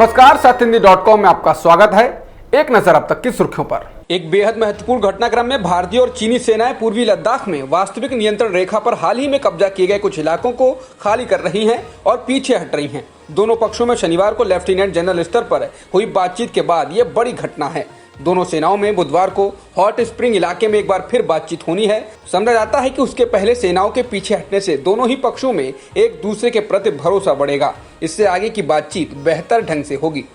नमस्कार, सत्यहिंदी.com में आपका स्वागत है। एक नजर अब तक की सुर्खियों पर। एक बेहद महत्वपूर्ण घटनाक्रम में भारतीय और चीनी सेनाएं पूर्वी लद्दाख में वास्तविक नियंत्रण रेखा पर हाल ही में कब्जा किए गए कुछ इलाकों को खाली कर रही हैं और पीछे हट रही हैं। दोनों पक्षों में शनिवार को लेफ्टिनेंट जनरल स्तर पर हुई बातचीत के बाद यह बड़ी घटना है। दोनों सेनाओं में बुधवार को हॉट स्प्रिंग इलाके में एक बार फिर बातचीत होनी है। समझा जाता है कि उसके पहले सेनाओं के पीछे हटने से दोनों ही पक्षों में एक दूसरे के प्रति भरोसा बढ़ेगा। इससे आगे की बातचीत बेहतर ढंग से होगी।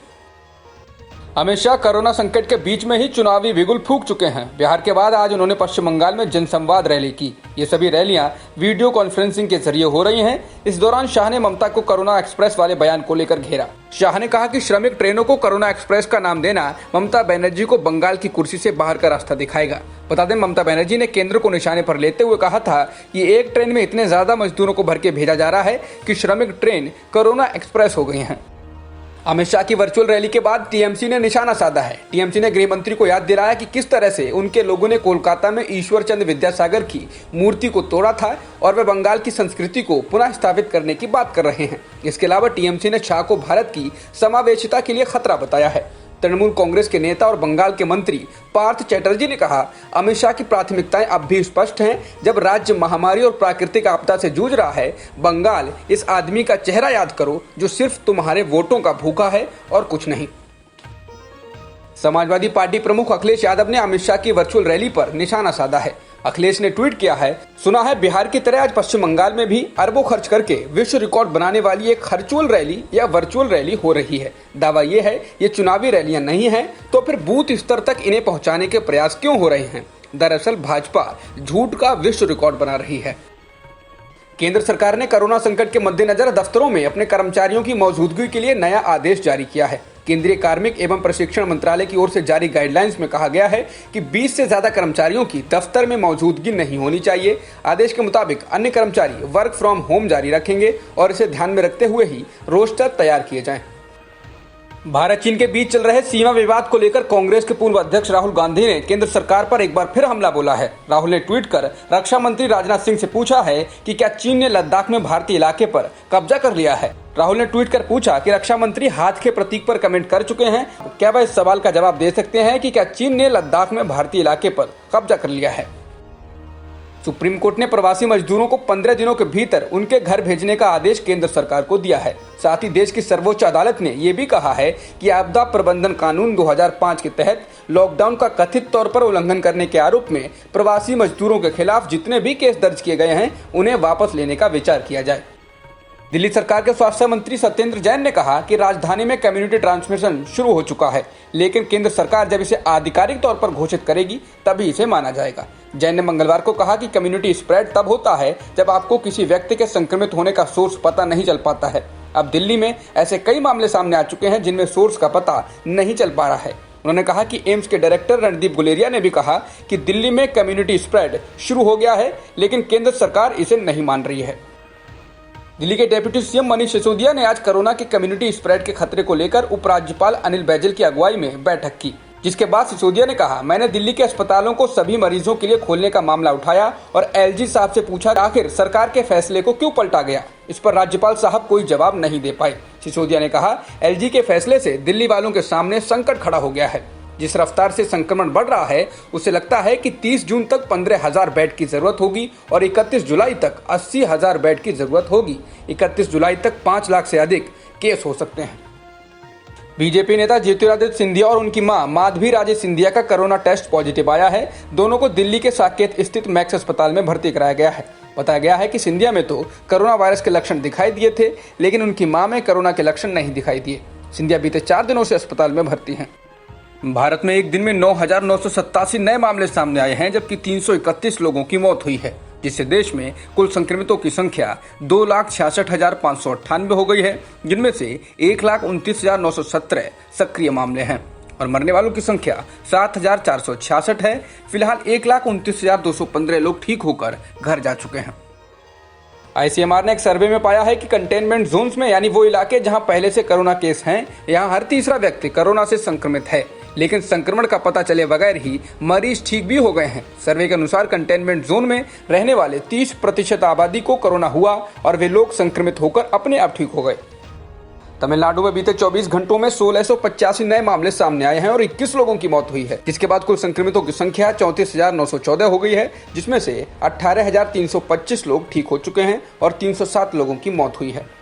अमित शाह कोरोना संकट के बीच में ही चुनावी बिगुल फूंक चुके हैं। बिहार के बाद आज उन्होंने पश्चिम बंगाल में जनसंवाद रैली की। ये सभी रैलियां वीडियो कॉन्फ्रेंसिंग के जरिए हो रही हैं। इस दौरान शाह ने ममता को कोरोना एक्सप्रेस वाले बयान को लेकर घेरा। शाह ने कहा कि श्रमिक ट्रेनों को कोरोना एक्सप्रेस का नाम देना ममता बनर्जी को बंगाल की कुर्सी से बाहर का रास्ता दिखाएगा। बता दें, ममता बनर्जी ने केंद्र को निशाने पर लेते हुए कहा था कि एक ट्रेन में इतने ज्यादा मजदूरों को भर के भेजा जा रहा है कि श्रमिक ट्रेन कोरोना एक्सप्रेस हो गई हैं। अमित शाह की वर्चुअल रैली के बाद टीएमसी ने निशाना साधा है। टीएमसी ने गृह मंत्री को याद दिलाया कि किस तरह से उनके लोगों ने कोलकाता में ईश्वर चंद्र विद्यासागर की मूर्ति को तोड़ा था और वे बंगाल की संस्कृति को पुनः स्थापित करने की बात कर रहे हैं। इसके अलावा टीएमसी ने शाह को भारत की समावेशिता के लिए खतरा बताया है। तृणमूल कांग्रेस के नेता और बंगाल के मंत्री पार्थ चैटर्जी ने कहा, अमित शाह की प्राथमिकताएं अब भी स्पष्ट हैं। जब राज्य महामारी और प्राकृतिक आपदा से जूझ रहा है, बंगाल इस आदमी का चेहरा याद करो जो सिर्फ तुम्हारे वोटों का भूखा है और कुछ नहीं। समाजवादी पार्टी प्रमुख अखिलेश यादव ने अमित शाह की वर्चुअल रैली पर निशाना साधा है। अखिलेश ने ट्वीट किया है, सुना है बिहार की तरह आज पश्चिम बंगाल में भी अरबों खर्च करके विश्व रिकॉर्ड बनाने वाली एक खर्चुअल रैली या वर्चुअल रैली हो रही है। दावा यह है ये चुनावी रैलियां नहीं हैं, तो फिर बूथ स्तर तक इन्हें पहुंचाने के प्रयास क्यों हो रहे हैं? दरअसल भाजपा झूठ का विश्व रिकॉर्ड बना रही है। केंद्र सरकार ने कोरोना संकट के मद्देनजर दफ्तरों में अपने कर्मचारियों की मौजूदगी के लिए नया आदेश जारी किया है। केंद्रीय कार्मिक एवं प्रशिक्षण मंत्रालय की ओर से जारी गाइडलाइंस में कहा गया है कि 20 से ज्यादा कर्मचारियों की दफ्तर में मौजूदगी नहीं होनी चाहिए। आदेश के मुताबिक अन्य कर्मचारी वर्क फ्रॉम होम जारी रखेंगे और इसे ध्यान में रखते हुए ही रोस्टर तैयार किए जाएं। भारत चीन के बीच चल रहे सीमा विवाद को लेकर कांग्रेस के पूर्व अध्यक्ष राहुल गांधी ने केंद्र सरकार पर एक बार फिर हमला बोला है। राहुल ने ट्वीट कर रक्षा मंत्री राजनाथ सिंह से पूछा है कि क्या चीन ने लद्दाख में भारतीय इलाके पर कब्जा कर लिया है। राहुल ने ट्वीट कर पूछा कि रक्षा मंत्री हाथ के प्रतीक पर कमेंट कर चुके हैं। क्या वह इस सवाल का जवाब दे सकते हैं कि क्या चीन ने लद्दाख में भारतीय इलाके पर कब्जा कर लिया है। सुप्रीम कोर्ट ने प्रवासी मजदूरों को 15 दिनों के भीतर उनके घर भेजने का आदेश केंद्र सरकार को दिया है। साथ ही देश की सर्वोच्च अदालत ने यह भी कहा है कि आपदा प्रबंधन कानून 2005 के तहत लॉकडाउन का कथित तौर पर उल्लंघन करने के आरोप में प्रवासी मजदूरों के खिलाफ जितने भी केस दर्ज किए गए हैं उन्हें वापस लेने का विचार किया जाए। दिल्ली सरकार के स्वास्थ्य मंत्री सत्येंद्र जैन ने कहा कि राजधानी में कम्युनिटी ट्रांसमिशन शुरू हो चुका है, लेकिन केंद्र सरकार जब इसे आधिकारिक तौर पर घोषित करेगी तभी इसे माना जाएगा। जैन ने मंगलवार को कहा कि कम्युनिटी स्प्रेड तब होता है जब आपको किसी व्यक्ति के संक्रमित होने का सोर्स पता नहीं चल पाता है। अब दिल्ली में ऐसे कई मामले सामने आ चुके हैं जिनमें सोर्स का पता नहीं चल पा रहा है। उन्होंने कहा कि एम्स के डायरेक्टर रणदीप गुलेरिया ने भी कहा कि दिल्ली में कम्युनिटी स्प्रेड शुरू हो गया है, लेकिन केंद्र सरकार इसे नहीं मान रही है। दिल्ली के डेप्यूटी सीएम मनीष सिसोदिया ने आज कोरोना के कम्युनिटी स्प्रेड के खतरे को लेकर उपराज्यपाल अनिल बैजल की अगुवाई में बैठक की, जिसके बाद सिसोदिया ने कहा, मैंने दिल्ली के अस्पतालों को सभी मरीजों के लिए खोलने का मामला उठाया और एलजी साहब से पूछा आखिर सरकार के फैसले को क्यों पलटा गया। इस पर राज्यपाल साहब कोई जवाब नहीं दे पाए। सिसोदिया ने कहा, एलजी के फैसले से दिल्ली वालों के सामने संकट खड़ा हो गया है। जिस रफ्तार से संक्रमण बढ़ रहा है उसे लगता है कि 30 जून तक 15,000 बेड की जरूरत होगी और 31 जुलाई तक 80,000 बेड की जरूरत होगी। 31 जुलाई तक 5 लाख से अधिक केस हो सकते हैं। बीजेपी नेता ज्योतिरादित्य सिंधिया और उनकी मां माधवी राजे सिंधिया का कोरोना टेस्ट पॉजिटिव आया है। दोनों को दिल्ली के साकेत स्थित मैक्स अस्पताल में भर्ती कराया गया है। बताया गया है कि सिंधिया में तो कोरोना वायरस के लक्षण दिखाई दिए थे, लेकिन उनकी मां में कोरोना के लक्षण नहीं दिखाई दिए। सिंधिया बीते 4 दिनों से अस्पताल में भर्ती हैं। भारत में एक दिन में 9,987 नए मामले सामने आए हैं, जबकि 331 लोगों की मौत हुई है, जिससे देश में कुल संक्रमितों की संख्या 2,66,598 हो गई है, जिनमें से 1,29,917 सक्रिय मामले हैं और मरने वालों की संख्या 7,466 है। फिलहाल 1,29,215 लोग ठीक होकर घर जा चुके हैं। आईसीएमआर ने एक सर्वे में पाया है कि कंटेनमेंट जोन्स में, यानी वो इलाके जहां पहले से कोरोना केस हैं, यहां हर तीसरा व्यक्ति कोरोना से संक्रमित है, लेकिन संक्रमण का पता चले बगैर ही मरीज ठीक भी हो गए हैं। सर्वे के अनुसार कंटेनमेंट जोन में रहने वाले 30% आबादी को कोरोना हुआ और वे लोग संक्रमित होकर अपने आप ठीक हो गए। तमिलनाडु में बीते 24 घंटों में 1685 नए मामले सामने आए हैं और 21 लोगों की मौत हुई है, जिसके बाद कुल संक्रमितों की संख्या 34,914 हो गई है, जिसमें से 18,325 लोग ठीक हो चुके हैं और 307 लोगों की मौत हुई है।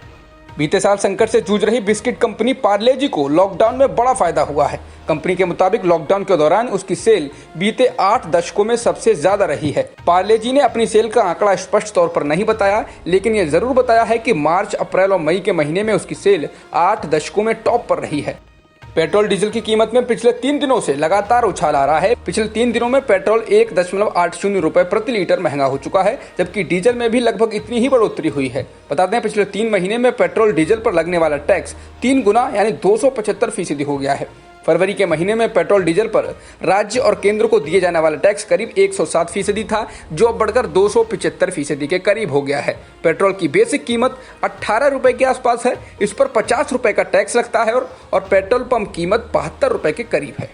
बीते साल संकट से जूझ रही बिस्किट कंपनी पार्ले जी को लॉकडाउन में बड़ा फायदा हुआ है। कंपनी के मुताबिक लॉकडाउन के दौरान उसकी सेल बीते 8 दशकों में सबसे ज्यादा रही है। पार्ले जी ने अपनी सेल का आंकड़ा स्पष्ट तौर पर नहीं बताया, लेकिन यह जरूर बताया है कि मार्च, अप्रैल और मई के महीने में उसकी सेल 8 दशकों में टॉप पर रही है। पेट्रोल डीजल की कीमत में पिछले 3 दिनों से लगातार उछाल आ रहा है। पिछले 3 दिनों में पेट्रोल 1.80 रुपए प्रति लीटर महंगा हो चुका है, जबकि डीजल में भी लगभग इतनी ही बढ़ोतरी हुई है। बता दें, पिछले 3 महीने में पेट्रोल डीजल पर लगने वाला टैक्स 3 गुना यानी 275% हो गया है। फरवरी के महीने में पेट्रोल डीजल पर राज्य और केंद्र को दिए जाने वाला टैक्स करीब 107% था, जो अब बढ़कर 275% के करीब हो गया है। पेट्रोल की बेसिक कीमत 18 रुपए के आसपास है, इस पर 50 रुपए का टैक्स लगता है और पेट्रोल पंप कीमत 72 रुपए के करीब है।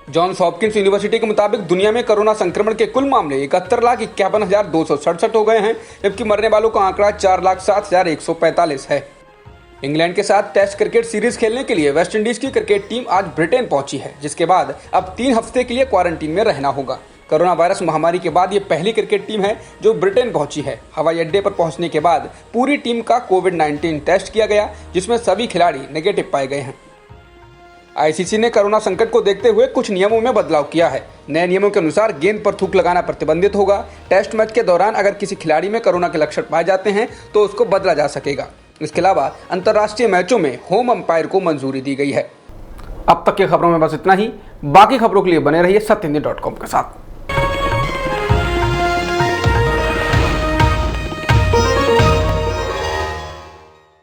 जॉन्स हॉपकिंस यूनिवर्सिटी के मुताबिक दुनिया में कोरोना संक्रमण के कुल मामले 71,51,267 हो गए हैं, जबकि मरने वालों का आंकड़ा 4,07,145 है। इंग्लैंड के साथ टेस्ट क्रिकेट सीरीज खेलने के लिए वेस्टइंडीज की क्रिकेट टीम आज ब्रिटेन पहुंची है, जिसके बाद अब 3 हफ्ते के लिए क्वारंटीन में रहना होगा। कोरोना वायरस महामारी के बाद ये पहली क्रिकेट टीम है जो ब्रिटेन पहुंची है। हवाई अड्डे पर पहुंचने के बाद पूरी टीम का कोविड-19 टेस्ट किया गया, जिसमें सभी खिलाड़ी नेगेटिव पाए गए हैं। आईसीसी ने कोरोना संकट को देखते हुए कुछ नियमों में बदलाव किया है। नए नियमों के अनुसार गेंद पर थूक लगाना प्रतिबंधित होगा। टेस्ट मैच के दौरान अगर किसी खिलाड़ी में कोरोना के लक्षण पाए जाते हैं तो उसको बदला जा सकेगा। इसके अलावा अंतर्राष्ट्रीय मैचों में होम अंपायर को मंजूरी दी गई है। अब तक की खबरों में बस इतना ही। बाकी खबरों के लिए बने रहिए सत्यहिंदी.com के साथ।